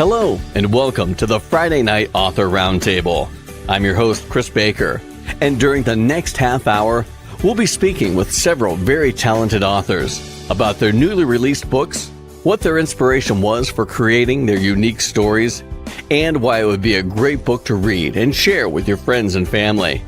Hello, and welcome to the Friday Night Author Roundtable. I'm your host, Chris Baker, and during the next half hour, we'll be speaking with several very talented authors about their newly released books, what their inspiration was for creating their unique stories, and why it would be a great book to read and share with your friends and family.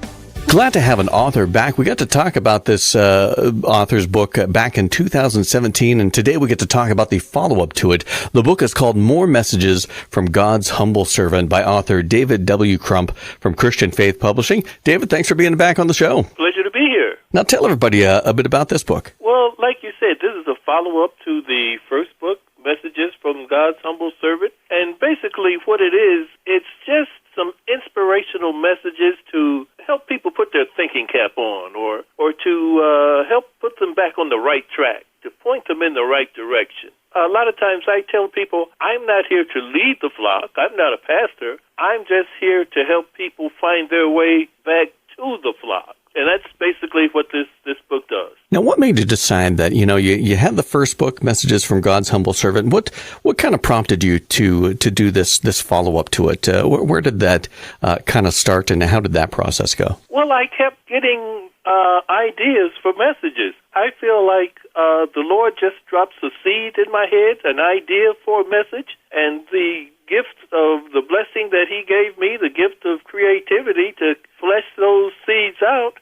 Glad to have an author back. We got to talk about this author's book back in 2017, and today we get to talk about the follow-up to it. The book is called More Messages from God's Humble Servant by author David W. Crump from Christian Faith Publishing. David, thanks for being back on the show. Pleasure to be here. Now tell everybody a bit about this book. Well, like you said, this is a follow-up to the first book, Messages from God's Humble Servant. And basically what it is, it's just some inspirational messages to help people put their thinking cap on or to help put them back on the right track, to point them in the right direction. A lot of times I tell people, I'm not here to lead the flock. I'm not a pastor. I'm just here to help people find their way back to the flock. And that's basically what this book does. Now, what made you decide that, you had the first book, Messages from God's Humble Servant. What kind of prompted you to do this follow-up to it? Where did that kind of start, and how did that process go? Well, I kept getting ideas for messages. I feel like the Lord just drops a seed in my head, an idea for a message, and the gift of the blessing that he gave me, the gift of creativity to flesh those seeds out.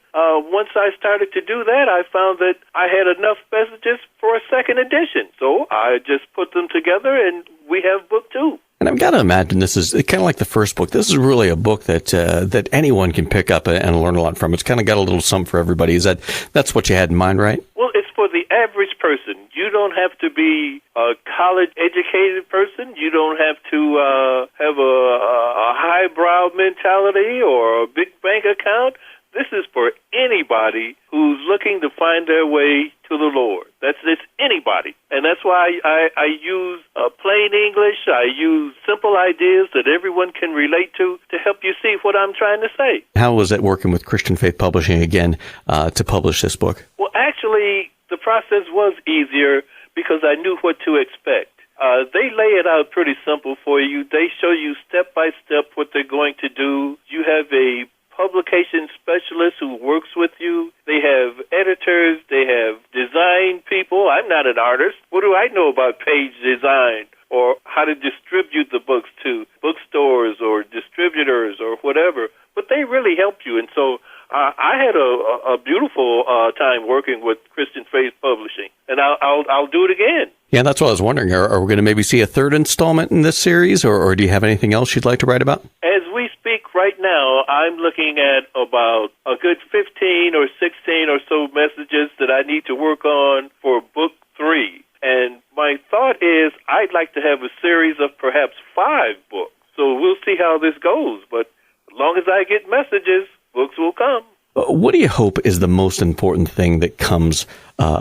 Once I started to do that, I found that I had enough messages for a second edition. So I just put them together, and we have book 2. And I've got to imagine this is kind of like the first book. This is really a book that anyone can pick up and learn a lot from. It's kind of got a little something for everybody. That's what you had in mind, right? Well, it's for the average person. You don't have to be a college-educated person. You don't have to have a highbrow mentality or a big bank account. This is for anybody who's looking to find their way to the Lord. It's anybody. And that's why I use plain English. I use simple ideas that everyone can relate to help you see what I'm trying to say. How was it working with Christian Faith Publishing again to publish this book? Well, actually, the process was easier because I knew what to expect. They lay it out pretty simple for you. They show you step by step what they're going to do. You have a publication specialist who works with you. They have editors. They have design people. I'm not an artist. What do I know about page design or how to distribute the books to bookstores or distributors or whatever? But they really help you. And so I had a beautiful time working with Christian Faith Publishing, and I'll do it again. Yeah, that's what I was wondering. Are we going to maybe see a third installment in this series, or do you have anything else you'd like to write about? As we speak right now, I'm looking at about a good 15 or 16 or so messages that I need to work on for book 3. And my thought is I'd like to have a series of perhaps 5 books. So we'll see how this goes. But as long as I get messages, books will come. What do you hope is the most important thing that comes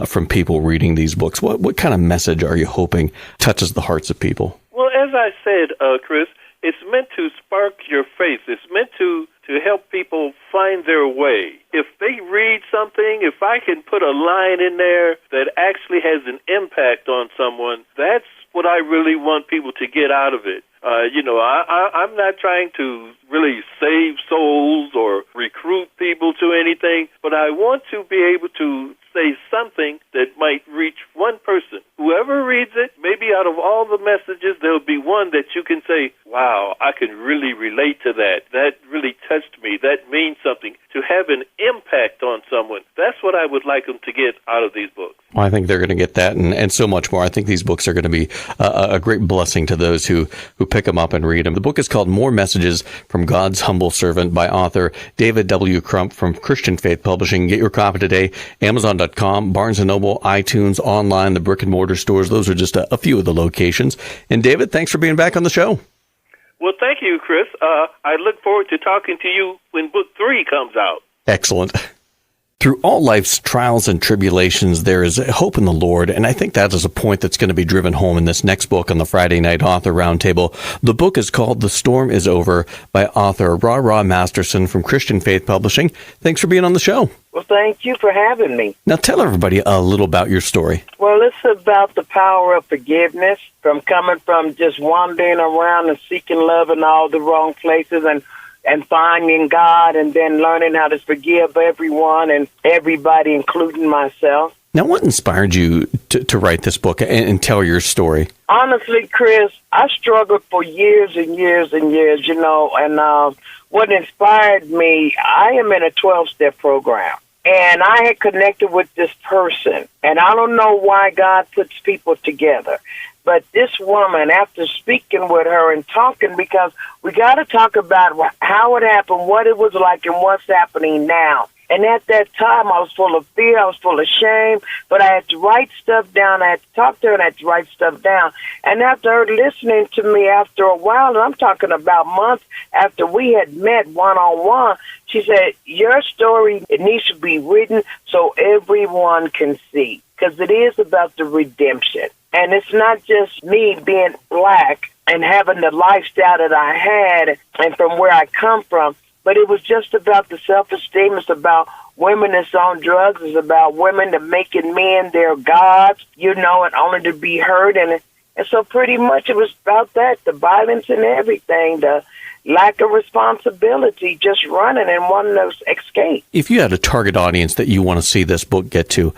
from people reading these books? What kind of message are you hoping touches the hearts of people? Well, as I said, Chris, it's meant to spark your faith. It's meant to help people find their way. If they read something, if I can put a line in there that actually has an impact on someone, that's what I really want people to get out of it. I'm not trying to really save souls or recruit people to anything, but I want to be able to say something that might reach one person. Whoever reads it, maybe out of all the messages, there'll be one that you can say, wow, I can really relate to that. That really touched me. That means something. To have an impact on someone, that's what I would like them to get out of these books. Well, I think they're going to get that and so much more. I think these books are going to be a great blessing to those who pick them up and read them. The book is called More Messages from God's Humble Servant by author David W. Crump from Christian Faith Publishing. Get your copy today, Amazon.com, Barnes & Noble, iTunes, online, the brick and mortar stores. Those are just a few of the locations. And David, thanks for being back on the show. Well, thank you, Chris. I look forward to talking to you when book 3 comes out. Excellent. Through all life's trials and tribulations, there is hope in the Lord, and I think that is a point that's going to be driven home in this next book on the Friday Night Author Roundtable. The book is called The Storm is Over by author RaRa Masterson from Christian Faith Publishing. Thanks for being on the show. Well, thank you for having me. Now tell everybody a little about your story. Well, it's about the power of forgiveness, from coming from just wandering around and seeking love in all the wrong places and finding God, and then learning how to forgive everyone and everybody, including myself. Now, what inspired you to write this book and tell your story? Honestly, Chris, I struggled for years and years and years, and what inspired me, I am in a 12-step program, and I had connected with this person, and I don't know why God puts people together. But this woman, after speaking with her and talking, because we got to talk about how it happened, what it was like, and what's happening now. And at that time, I was full of fear, I was full of shame, but I had to write stuff down. I had to talk to her, and I had to write stuff down. And after her listening to me after a while, and I'm talking about months after we had met one-on-one, she said, your story, it needs to be written so everyone can see, because it is about the redemption. And it's not just me being black and having the lifestyle that I had and from where I come from, but it was just about the self-esteem. It's about women that's on drugs. It's about women that making men their gods, and only to be hurt. And so pretty much it was about that, the violence and everything, the lack of responsibility, just running and wanting to escape. If you had a target audience that you want to see this book get to,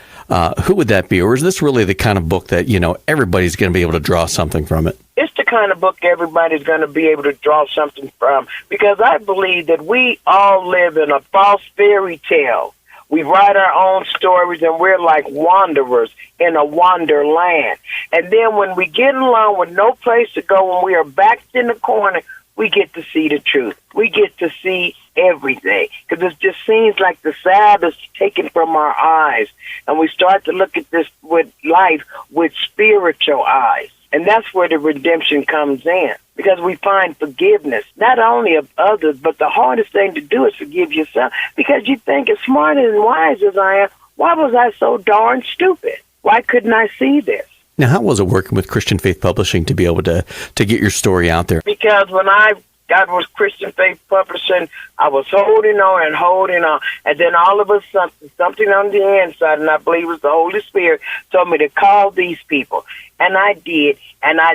who would that be? Or is this really the kind of book that, everybody's going to be able to draw something from it? It's the kind of book everybody's going to be able to draw something from, because I believe that we all live in a false fairy tale. We write our own stories, and we're like wanderers in a wonderland. And then when we get along with no place to go, when we are backed in the corner, we get to see the truth. We get to see everything, because it just seems like the salve is taken from our eyes, and we start to look at this with life with spiritual eyes. And that's where the redemption comes in, because we find forgiveness, not only of others, but the hardest thing to do is forgive yourself, because you think, as smart and wise as I am, why was I so darn stupid? Why couldn't I see this? Now, how was it working with Christian Faith Publishing to be able to get your story out there? Because when I got with Christian Faith Publishing, I was holding on, and then all of a sudden, something on the inside, and I believe it was the Holy Spirit, told me to call these people. And I did, and I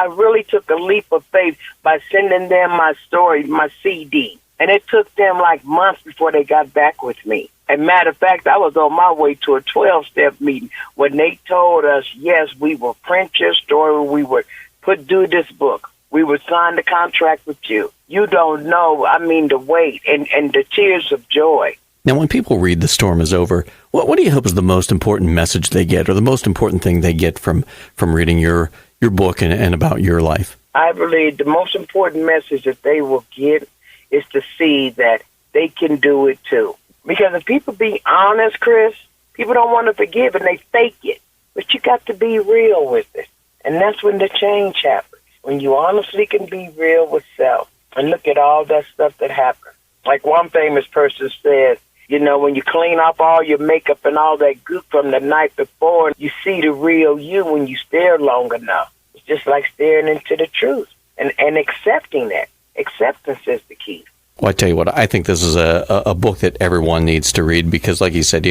really took a leap of faith by sending them my story, my CD. And it took them like months before they got back with me. And matter of fact, I was on my way to a 12-step meeting when they told us, yes, we will print your story, we would do this book, we would sign the contract with you. You don't know, the weight and the tears of joy. Now, when people read The Storm is Over, what do you hope is the most important message they get, or the most important thing they get from reading your book and about your life? I believe the most important message that they will get is to see that they can do it too. Because if people be honest, Chris, people don't want to forgive and they fake it. But you got to be real with it. And that's when the change happens. When you honestly can be real with self and look at all that stuff that happened. Like one famous person said, when you clean off all your makeup and all that goop from the night before, you see the real you when you stare long enough. It's just like staring into the truth and accepting that. Acceptance is the key. Well, I tell you what, I think this is a book that everyone needs to read because, like you said,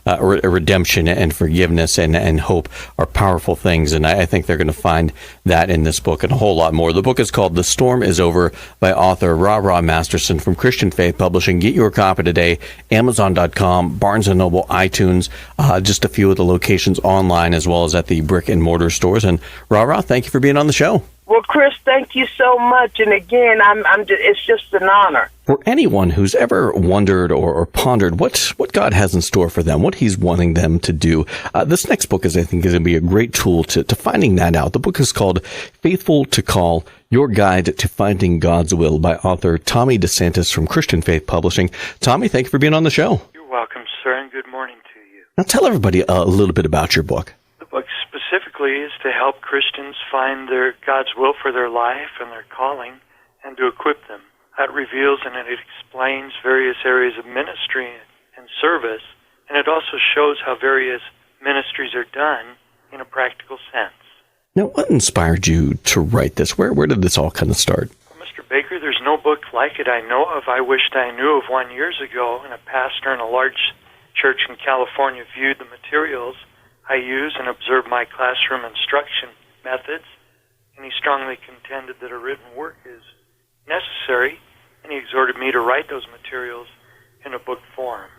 redemption and forgiveness and hope are powerful things, and I think they're going to find that in this book and a whole lot more. The book is called The Storm is Over by author RaRa Masterson from Christian Faith Publishing. Get your copy today, Amazon.com, Barnes & Noble, iTunes, just a few of the locations online as well as at the brick and mortar stores. And RaRa, thank you for being on the show. Well, Chris, thank you so much. And again, it's just an honor. For anyone who's ever wondered or pondered what God has in store for them, what he's wanting them to do, this next book I think is going to be a great tool to finding that out. The book is called Faithful to Call, Your Guide to Finding God's Will by author Tommy DeSantis from Christian Faith Publishing. Tommy, thank you for being on the show. You're welcome, sir, and good morning to you. Now tell everybody a little bit about your book. The book specifically is to help Christians find God's will for their life and their calling and to equip them. It reveals and it explains various areas of ministry and service, and it also shows how various ministries are done in a practical sense. Now, what inspired you to write this? Where did this all kind of start? Well, Mr. Baker, there's no book like it I know of. I wished I knew of one years ago, and a pastor in a large church in California viewed the materials I use and observed my classroom instruction methods, and he strongly contended that a written work is necessary, and he exhorted me to write those materials in a book form.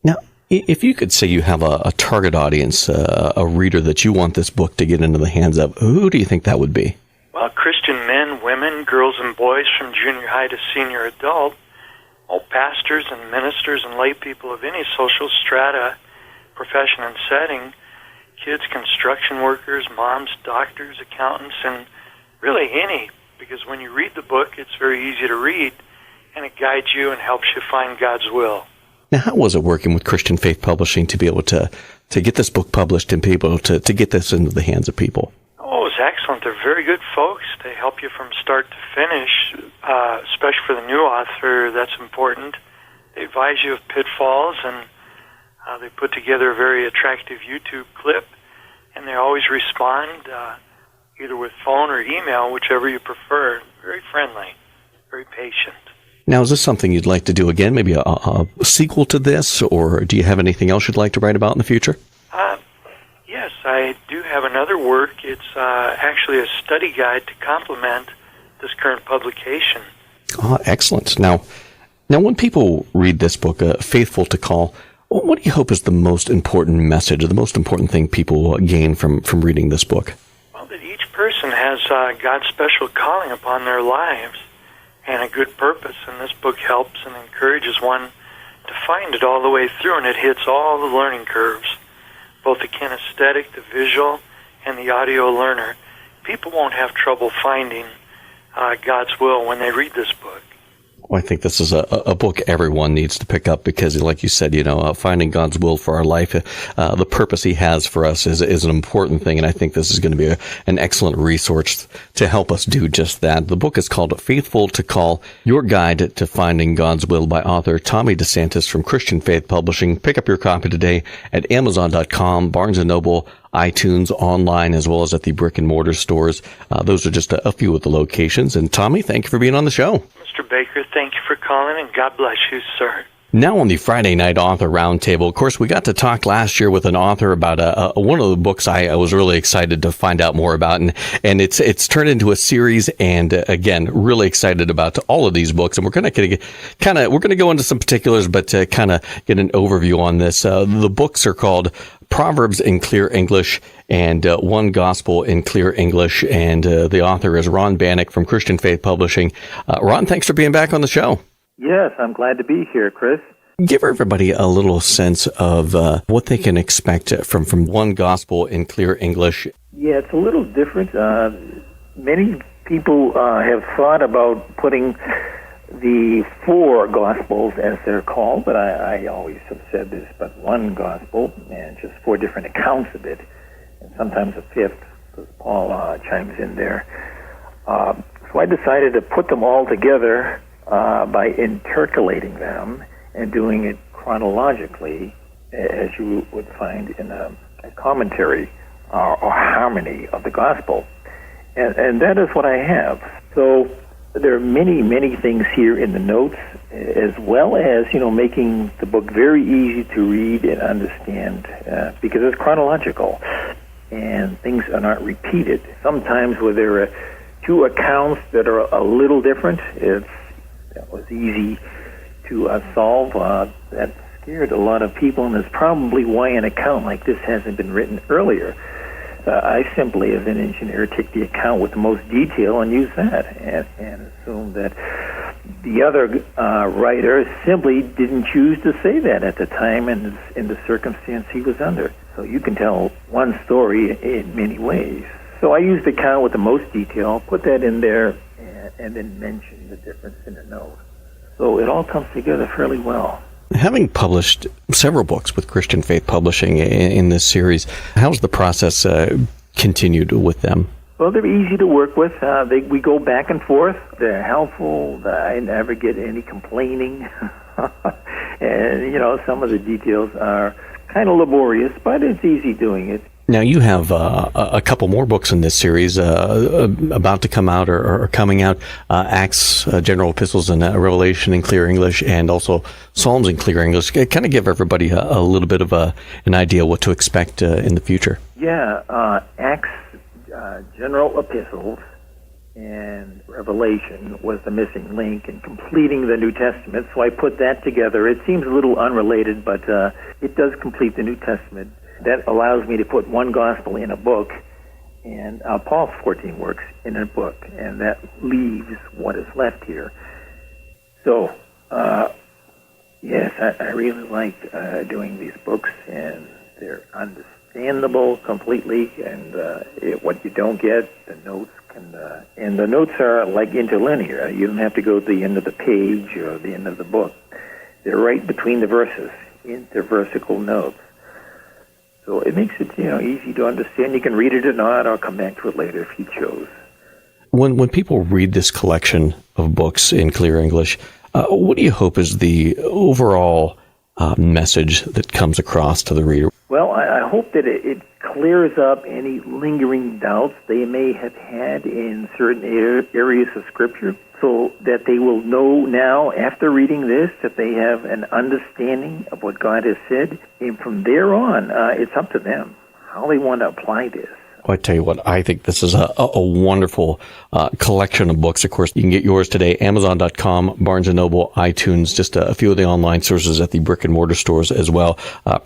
Now, if you could say you have a target audience, a reader that you want this book to get into the hands of, who do you think that would be? Well, Christian men, women, girls and boys from junior high to senior adult, all pastors and ministers and lay people of any social strata, profession and setting, kids, construction workers, moms, doctors, accountants, and really any, because when you read the book, it's very easy to read, and it guides you and helps you find God's will. Now, how was it working with Christian Faith Publishing to be able to get this book published and be able to get this into the hands of people? Oh, it was excellent. They're very good folks. They help you from start to finish, especially for the new author. That's important. They advise you of pitfalls, and they put together a very attractive YouTube clip, and they always respond either with phone or email, whichever you prefer. Very friendly, very patient. Now, is this something you'd like to do again, maybe a sequel to this, or do you have anything else you'd like to write about in the future? Yes, I do have another work. It's actually a study guide to complement this current publication. Oh, excellent. Now, when people read this book, Faithful to Call, what do you hope is the most important message, or the most important thing people gain from reading this book? Well, that each person has God's special calling upon their lives and a good purpose, and this book helps and encourages one to find it all the way through, and it hits all the learning curves, both the kinesthetic, the visual, and the audio learner. People won't have trouble finding God's will when they read this book. Well, I think this is a book everyone needs to pick up because, like you said, finding God's will for our life, the purpose He has for us is an important thing, and I think this is going to be an excellent resource to help us do just that. The book is called Faithful to Call, Your Guide to Finding God's Will by author Tommy DeSantis from Christian Faith Publishing. Pick up your copy today at Amazon.com, Barnes & Noble, iTunes, online, as well as at the brick-and-mortar stores. Those are just a few of the locations. And Tommy, thank you for being on the show. Mr. Baker, thank you for calling, and God bless you, sir. Now on the Friday Night Author Roundtable, of course, we got to talk last year with an author about one of the books I was really excited to find out more about, and it's turned into a series. And again, really excited about all of these books. And we're going to go into some particulars, but to kind of get an overview on this. The books are called Proverbs in Clear English and One Gospel in Clear English, and the author is Ron Banuk from Christian Faith Publishing. Ron, thanks for being back on the show. Yes, I'm glad to be here, Chris. Give everybody a little sense of what they can expect from One Gospel in Clear English. Yeah, it's a little different. Many people have thought about putting the four Gospels, as they're called, but I always have said there's but one Gospel, and just four different accounts of it, and sometimes a fifth, because Paul chimes in there. So I decided to put them all together by intercalating them and doing it chronologically, as you would find in a commentary or harmony of the Gospel. And that is what I have. So there are many, many things here in the notes, as well as, making the book very easy to read and understand, because it's chronological, and things are not repeated. Sometimes where there are two accounts that are a little different, that was easy to solve. That scared a lot of people, and that's probably why an account like this hasn't been written earlier. I simply, as an engineer, take the account with the most detail and use that, and assume that the other writer simply didn't choose to say that at the time and in the circumstance he was under. So you can tell one story in many ways. So I used the account with the most detail, put that in there, and then mention the difference in the note. So it all comes together fairly well. Having published several books with Christian Faith Publishing in this series, how's the process continued with them? Well, they're easy to work with. We go back and forth. They're helpful. I never get any complaining. And, some of the details are kind of laborious, but it's easy doing it. Now, you have a couple more books in this series about to come out or coming out, Acts, General Epistles, and Revelation in clear English, and also Psalms in clear English. Kind of give everybody a little bit of an idea what to expect in the future. Yeah, Acts, General Epistles, and Revelation was the missing link in completing the New Testament, so I put that together. It seems a little unrelated, but it does complete the New Testament. That allows me to put one gospel in a book, and Paul's 14 works in a book, and that leaves what is left here. So, yes, I really like doing these books, and they're understandable completely, and what you don't get, the notes and the notes are like interlinear. You don't have to go to the end of the page or the end of the book. They're right between the verses, interversical notes. So it makes it, easy to understand. You can read it or not, or come back to it later if you chose. When people read this collection of books in clear English, what do you hope is the overall message that comes across to the reader? Well, I hope that it clears up any lingering doubts they may have had in certain areas of Scripture, so that they will know now, after reading this, that they have an understanding of what God has said. And from there on, it's up to them how they want to apply this. I tell you what, I think this is a wonderful collection of books. Of course, you can get yours today, Amazon.com, Barnes & Noble, iTunes, just a few of the online sources at the brick-and-mortar stores as well.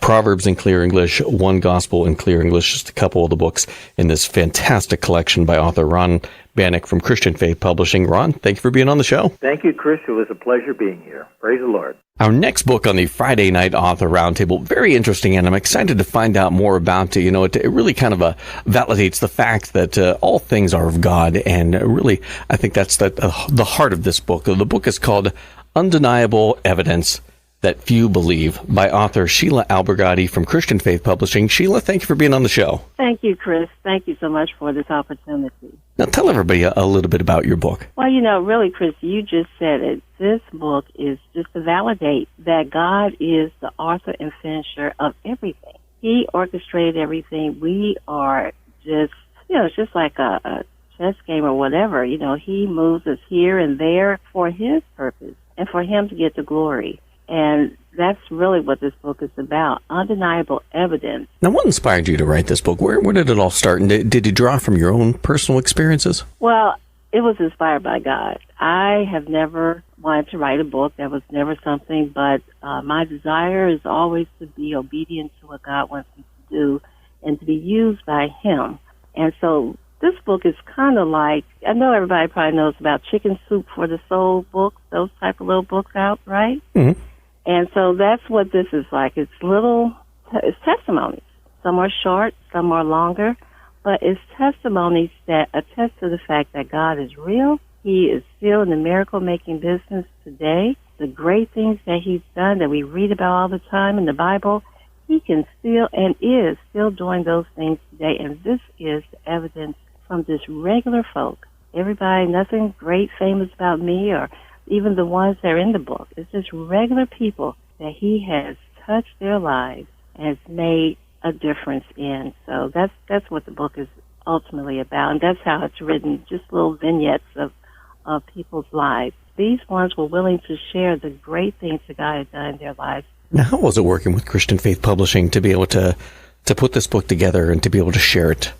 Proverbs in clear English, One Gospel in clear English, just a couple of the books in this fantastic collection by author Ron Banuk from Christian Faith Publishing. Ron, thank you for being on the show. Thank you, Chris. It was a pleasure being here. Praise the Lord. Our next book on the Friday Night Author Roundtable, very interesting, and I'm excited to find out more about it. It really kind of validates the fact that all things are of God, and really, I think that's the heart of this book. The book is called Undeniable Evidence That Few Believe by author Sheila Albergotti from Christian Faith Publishing. Sheila, thank you for being on the show. Thank you, Chris. Thank you so much for this opportunity. Now, tell everybody a little bit about your book. Well, really, Chris, you just said it. This book is just to validate that God is the author and finisher of everything. He orchestrated everything. We are just, it's just like a chess game or whatever. He moves us here and there for His purpose and for Him to get the glory. And that's really what this book is about, undeniable evidence. Now, what inspired you to write this book? Where did it all start? And did you draw from your own personal experiences? Well, it was inspired by God. I have never wanted to write a book. That was never something, but my desire is always to be obedient to what God wants me to do and to be used by Him. And so this book is kind of like, I know everybody probably knows about Chicken Soup for the Soul books, those type of little books out, right? Mm-hmm. And so that's what this is like. It's it's testimonies. Some are short, some are longer, but it's testimonies that attest to the fact that God is real. He is still in the miracle-making business today. The great things that He's done that we read about all the time in the Bible, He can still and is still doing those things today. And this is the evidence from just regular folk. Everybody, nothing great, famous about me or even the ones that are in the book. It's just regular people that He has touched their lives and has made a difference in. So that's what the book is ultimately about, and that's how it's written, just little vignettes of people's lives. These ones were willing to share the great things that God had done in their lives. Now, how was it working with Christian Faith Publishing to be able to put this book together and to be able to share it?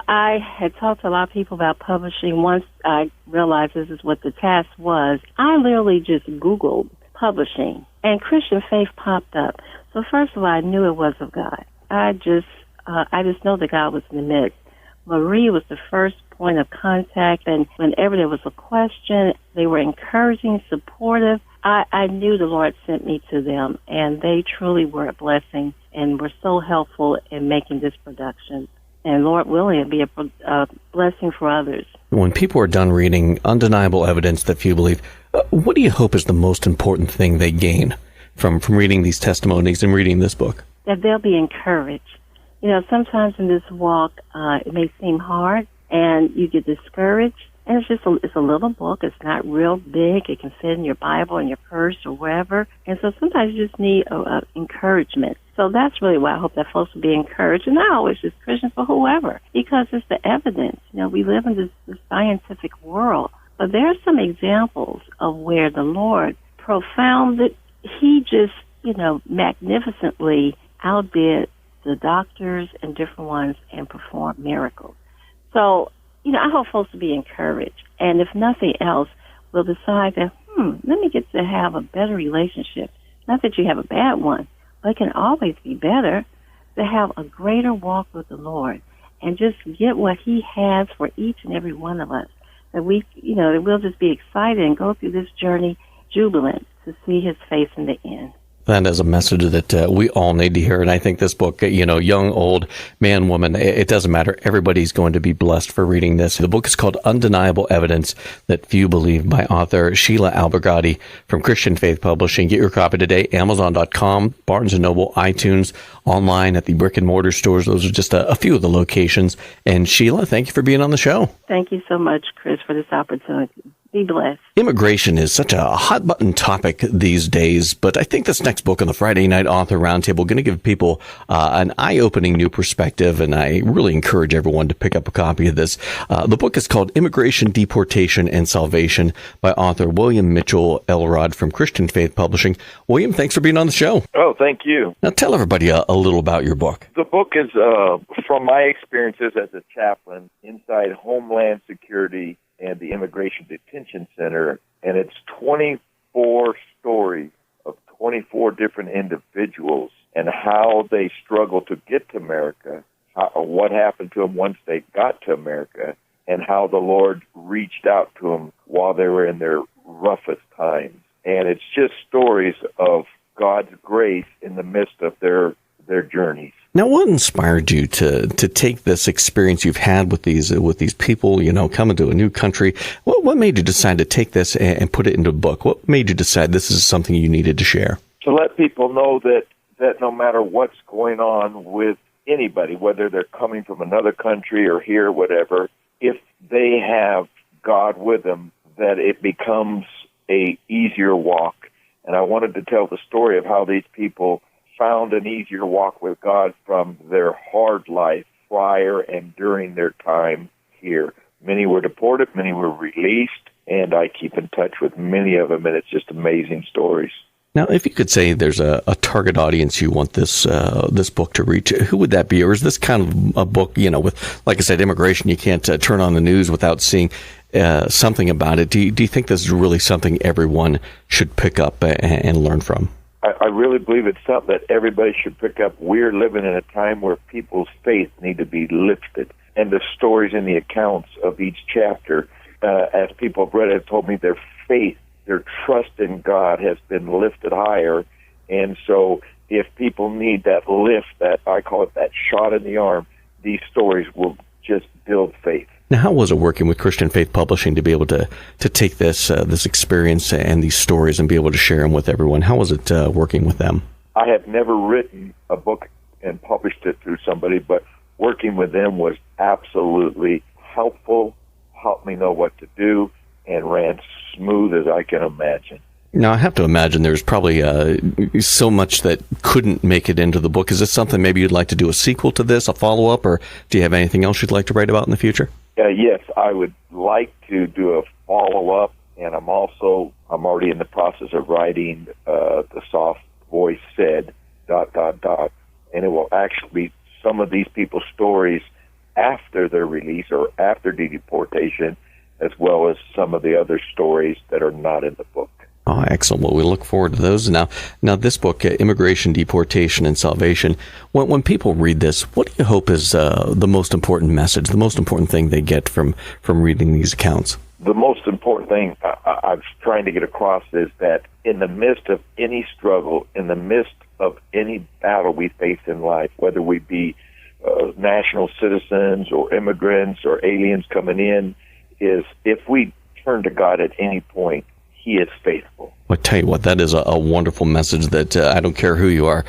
I had talked to a lot of people about publishing. Once I realized this is what the task was, I literally just Googled publishing, and Christian Faith popped up. So first of all, I knew it was of God. I just know that God was in the midst. Marie was the first point of contact, and whenever there was a question, they were encouraging, supportive. I knew the Lord sent me to them, and they truly were a blessing and were so helpful in making this production. And Lord willing, it'll be a blessing for others. When people are done reading Undeniable Evidence That Few Believe, what do you hope is the most important thing they gain from reading these testimonies and reading this book? That they'll be encouraged. Sometimes in this walk, it may seem hard and you get discouraged, And it's a little book. It's not real big. It can fit in your Bible, in your purse, or wherever. And so sometimes you just need encouragement. So that's really why I hope that folks will be encouraged. And not always just Christians, but whoever, because it's the evidence. We live in this scientific world. But there are some examples of where the Lord profounded, he just, magnificently outdid the doctors and different ones and performed miracles. So, I hope folks will be encouraged. And if nothing else, we'll decide that, let me get to have a better relationship. Not that you have a bad one, but it can always be better to have a greater walk with the Lord and just get what he has for each and every one of us. That that we'll just be excited and go through this journey jubilant to see his face in the end. That is a message that we all need to hear. And I think this book, young, old, man, woman, it doesn't matter. Everybody's going to be blessed for reading this. The book is called Undeniable Evidence That Few Believe by author Sheila Albergotti from Christian Faith Publishing. Get your copy today, Amazon.com, Barnes & Noble, iTunes, online at the brick and mortar stores. Those are just a few of the locations. And Sheila, thank you for being on the show. Thank you so much, Chris, for this opportunity. Be blessed. Immigration is such a hot-button topic these days, but I think this next book on the Friday Night Author Roundtable is going to give people an eye-opening new perspective, and I really encourage everyone to pick up a copy of this. The book is called Immigration, Deportation, and Salvation by author William Mitchel Elrod from Christian Faith Publishing. William, thanks for being on the show. Oh, thank you. Now tell everybody a little about your book. The book is from my experiences as a chaplain inside Homeland Security and the Immigration Detention Center, and it's 24 stories of 24 different individuals and how they struggled to get to America, what happened to them once they got to America, and how the Lord reached out to them while they were in their roughest times. And it's just stories of God's grace in the midst of their journeys. Now, what inspired you to take this experience you've had with these people, coming to a new country? What made you decide to take this and put it into a book? What made you decide this is something you needed to share? To let people know that no matter what's going on with anybody, whether they're coming from another country or here, whatever, if they have God with them, that it becomes a easier walk. And I wanted to tell the story of how these people found an easier walk with God from their hard life prior and during their time here. Many were deported, many were released, and I keep in touch with many of them, and it's just amazing stories. Now, if you could say there's a target audience you want this book to reach, who would that be? Or is this kind of a book, with, like I said, immigration, you can't turn on the news without seeing something about it. Do you think this is really something everyone should pick up and learn from? I really believe it's something that everybody should pick up. We're living in a time where people's faith need to be lifted. And the stories and the accounts of each chapter, as people have read it, have told me their faith, their trust in God has been lifted higher. And so if people need that lift, that I call it that shot in the arm, these stories will just build faith. Now, how was it working with Christian Faith Publishing to be able to take this experience and these stories and be able to share them with everyone? How was it working with them? I have never written a book and published it through somebody, but working with them was absolutely helpful, helped me know what to do, and ran smooth as I can imagine. Now, I have to imagine there's probably so much that couldn't make it into the book. Is this something maybe you'd like to do a sequel to this, a follow-up, or do you have anything else you'd like to write about in the future? Yes, I would like to do a follow-up, and I'm already in the process of writing The Soft Voice Said, ... and it will actually be some of these people's stories after their release or after deportation, as well as some of the other stories that are not in the book. Oh, excellent. Well, we look forward to those. Now this book, Immigration, Deportation, and Salvation, when people read this, what do you hope is the most important message, the most important thing they get from reading these accounts? The most important thing I'm trying to get across is that in the midst of any struggle, in the midst of any battle we face in life, whether we be national citizens or immigrants or aliens coming in, is if we turn to God at any point, He is faithful. I tell you what, that is a wonderful message that I don't care who you are,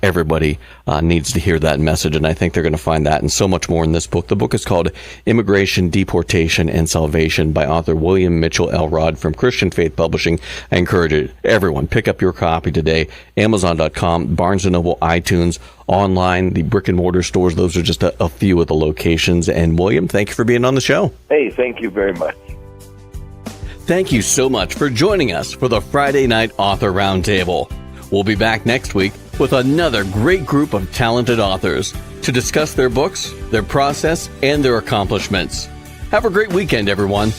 everybody needs to hear that message, and I think they're going to find that and so much more in this book. The book is called Immigration, Deportation, and Salvation by author William Mitchel Elrod from Christian Faith Publishing. I encourage everyone, pick up your copy today. Amazon.com, Barnes & Noble, iTunes, online, the brick-and-mortar stores. Those are just a few of the locations. And William, thank you for being on the show. Hey, thank you very much. Thank you so much for joining us for the Friday Night Author Roundtable. We'll be back next week with another great group of talented authors to discuss their books, their process, and their accomplishments. Have a great weekend, everyone.